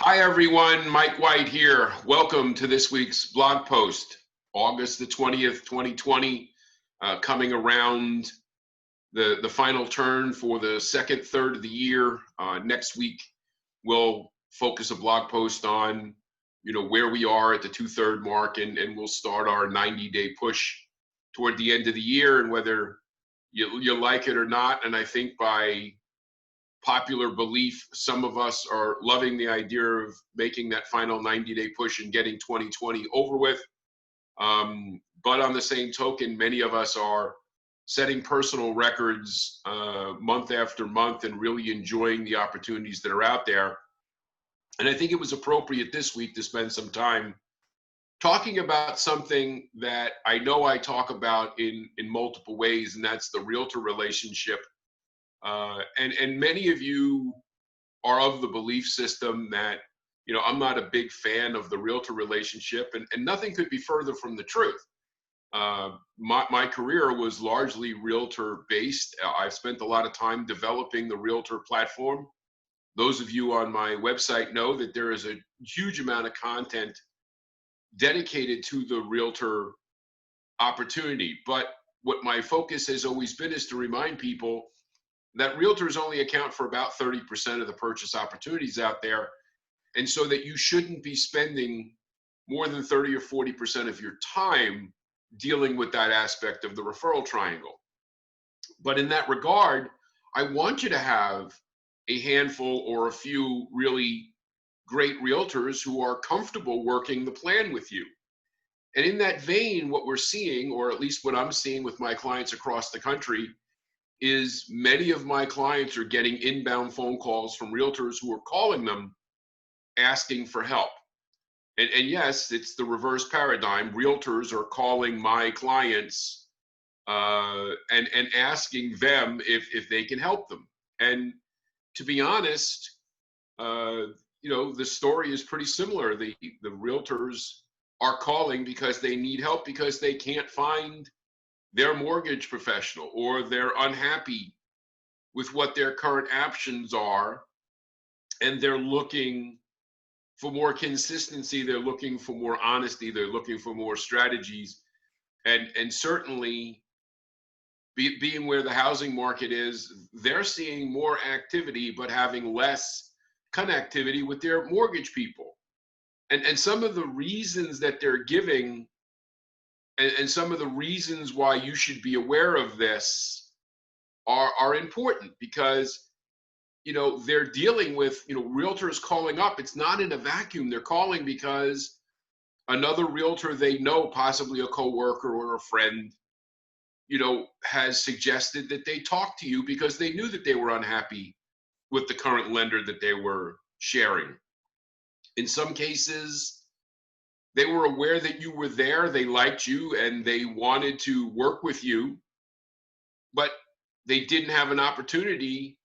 Hi everyone, Mike White here. Welcome to this week's blog post, August the 20th, 2020, coming around the final turn for the second third of the year. Next week, we'll focus a blog post on, where we are at the two-third mark, and we'll start our 90-day push toward the end of the year, and whether you like it or not. And I think by popular belief, some of us are loving the idea of making that final 90-day push and getting 2020 over with. But on the same token, many of us are setting personal records month after month and really enjoying the opportunities that are out there. And I think it was appropriate this week to spend some time talking about something that I know I talk about in multiple ways, and that's the realtor relationship. And many of you are of the belief system that, I'm not a big fan of the realtor relationship, and nothing could be further from the truth. My career was largely realtor based. I've spent a lot of time developing the realtor platform. Those of you on my website know that there is a huge amount of content dedicated to the realtor opportunity. But what my focus has always been is to remind people that realtors only account for about 30% of the purchase opportunities out there. And so that you shouldn't be spending more than 30 or 40% of your time dealing with that aspect of the referral triangle. But in that regard, I want you to have a handful or a few really great realtors who are comfortable working the plan with you. And in that vein, what we're seeing, or at least what I'm seeing with my clients across the country, is many of my clients are getting inbound phone calls from realtors who are calling them asking for help. And yes, it's the reverse paradigm. Realtors are calling my clients and asking them if they can help them. And to be honest, the story is pretty similar. The realtors are calling because they need help, because they can't find their mortgage professional, or they're unhappy with what their current options are, and they're looking for more consistency, they're looking for more honesty, they're looking for more strategies. And certainly being where the housing market is, they're seeing more activity but having less connectivity with their mortgage people. And some of the reasons that they're giving, and some of the reasons why you should be aware of this are important, because they're dealing with realtors calling up. It's not in a vacuum. They're calling because another realtor they know, possibly a coworker or a friend, has suggested that they talk to you because they knew that they were unhappy with the current lender that they were sharing. In some cases, they were aware that you were there, they liked you, and they wanted to work with you, but they didn't have an opportunity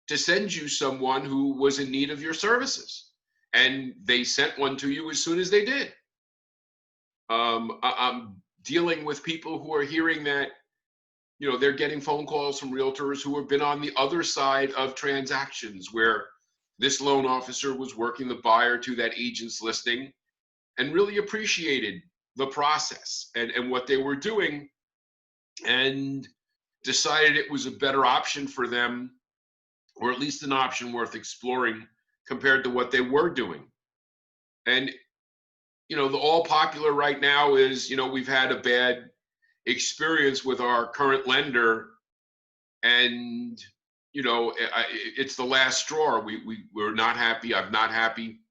to send you someone who was in need of your services. And they sent one to you as soon as they did. I'm dealing with people who are hearing that, they're getting phone calls from realtors who have been on the other side of transactions where this loan officer was working the buyer to that agent's listing and really appreciated the process and what they were doing, and decided it was a better option for them, or at least an option worth exploring compared to what they were doing. And, the all popular right now is, we've had a bad experience with our current lender, and, it's the last straw. We're not happy. I'm not happy.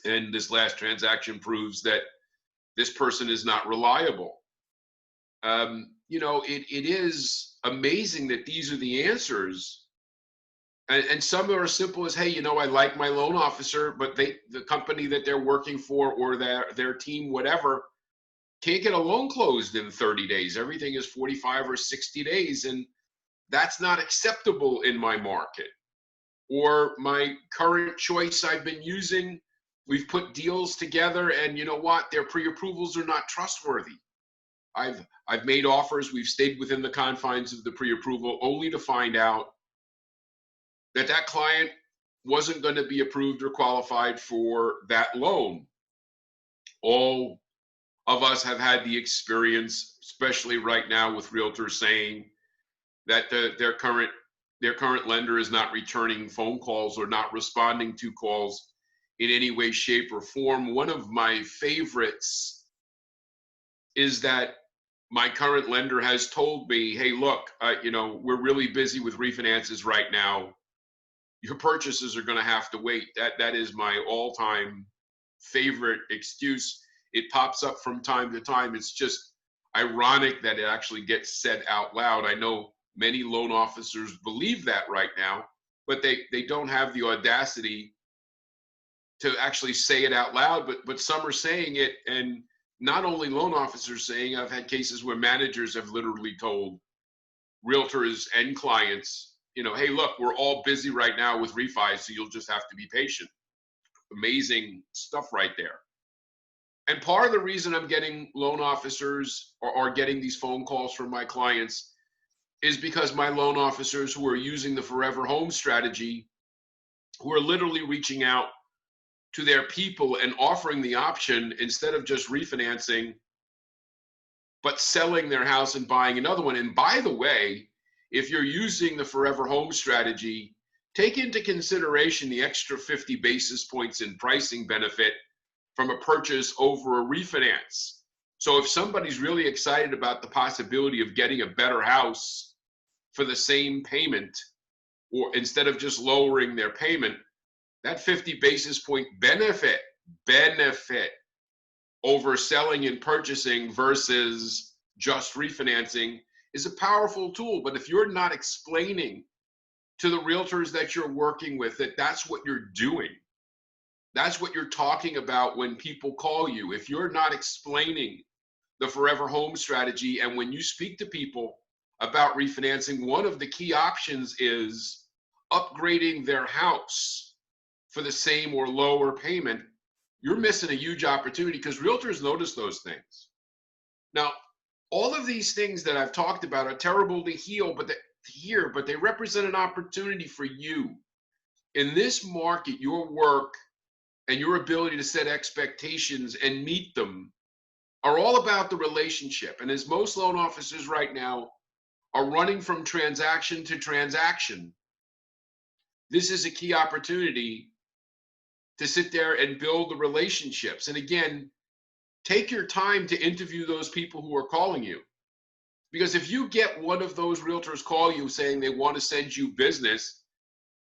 And this last transaction proves that this person is not reliable. It is amazing that these are the answers. And some are as simple as, hey, I like my loan officer, but the company that they're working for, or their team, whatever, can't get a loan closed in 30 days. Everything is 45 or 60 days. And that's not acceptable in my market. Or my current choice I've been using, we've put deals together, and you know what? Their pre-approvals are not trustworthy. I've made offers, we've stayed within the confines of the pre-approval, only to find out that client wasn't going to be approved or qualified for that loan. All of us have had the experience, especially right now with realtors saying that their current lender is not returning phone calls or not responding to calls in any way, shape, or form. One of my favorites is that my current lender has told me, hey, look, we're really busy with refinances right now. Your purchases are going to have to wait. That is my all-time favorite excuse. It pops up from time to time. It's just ironic that it actually gets said out loud. I know many loan officers believe that right now, but they don't have the audacity to actually say it out loud, but some are saying it. And not only loan officers saying, I've had cases where managers have literally told realtors and clients, hey, look, we're all busy right now with refis, so you'll just have to be patient. Amazing stuff right there. And part of the reason I'm getting loan officers or getting these phone calls from my clients is because my loan officers who are using the forever home strategy, who are literally reaching out to their people and offering the option, instead of just refinancing, but selling their house and buying another one. And by the way, if you're using the forever home strategy, take into consideration the extra 50 basis points in pricing benefit from a purchase over a refinance. So if somebody's really excited about the possibility of getting a better house for the same payment, or instead of just lowering their payment, that 50 basis point benefit over selling and purchasing versus just refinancing is a powerful tool. But if you're not explaining to the realtors that you're working with that that's what you're doing, that's what you're talking about when people call you, if you're not explaining the forever home strategy, and when you speak to people about refinancing, one of the key options is upgrading their house for the same or lower payment, you're missing a huge opportunity, because realtors notice those things. Now, all of these things that I've talked about are terrible to hear, but they represent an opportunity for you. In this market, your work and your ability to set expectations and meet them are all about the relationship. And as most loan officers right now are running from transaction to transaction, this is a key opportunity to sit there and build the relationships. And again, take your time to interview those people who are calling you. Because if you get one of those realtors call you saying they want to send you business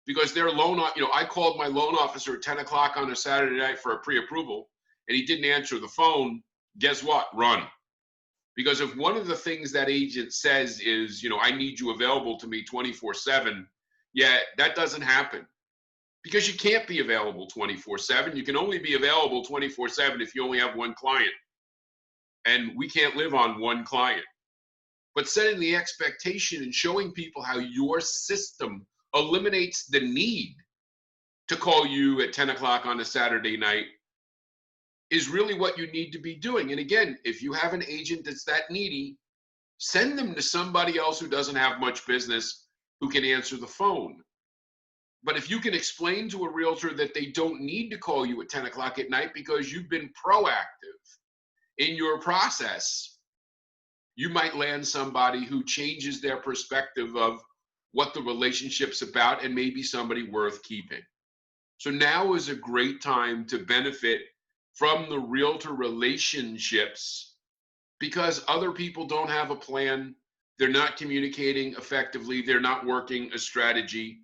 because their I called my loan officer at 10 o'clock on a Saturday night for a pre-approval and he didn't answer the phone, guess what? Run. Because if one of the things that agent says is, I need you available to me 24/7, yeah, that doesn't happen. Because you can't be available 24/7. You can only be available 24/7 if you only have one client. And we can't live on one client. But setting the expectation and showing people how your system eliminates the need to call you at 10 o'clock on a Saturday night is really what you need to be doing. And again, if you have an agent that's that needy, send them to somebody else who doesn't have much business who can answer the phone. But if you can explain to a realtor that they don't need to call you at 10 o'clock at night because you've been proactive in your process, you might land somebody who changes their perspective of what the relationship's about and maybe somebody worth keeping. So now is a great time to benefit from the realtor relationships, because other people don't have a plan. They're not communicating effectively. They're not working a strategy.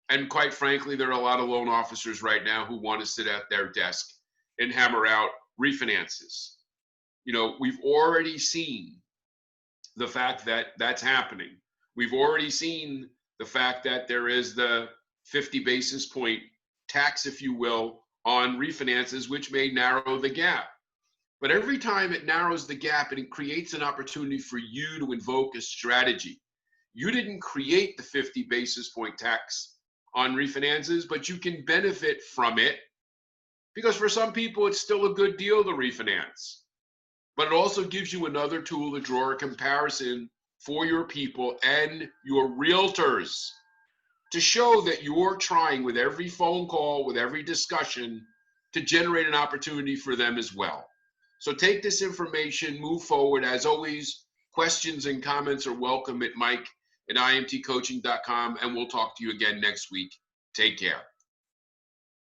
And quite frankly, there are a lot of loan officers right now who want to sit at their desk and hammer out refinances. We've already seen the fact that that's happening. We've already seen the fact that there is the 50 basis point tax, if you will, on refinances, which may narrow the gap. But every time it narrows the gap, it creates an opportunity for you to invoke a strategy. You didn't create the 50 basis point tax on refinances, but you can benefit from it, because for some people it's still a good deal to refinance. But it also gives you another tool to draw a comparison for your people and your realtors to show that you're trying with every phone call, with every discussion, to generate an opportunity for them as well. So take this information, move forward. As always, questions and comments are welcome at mike@imtcoaching.com, and we'll talk to you again next week. Take care.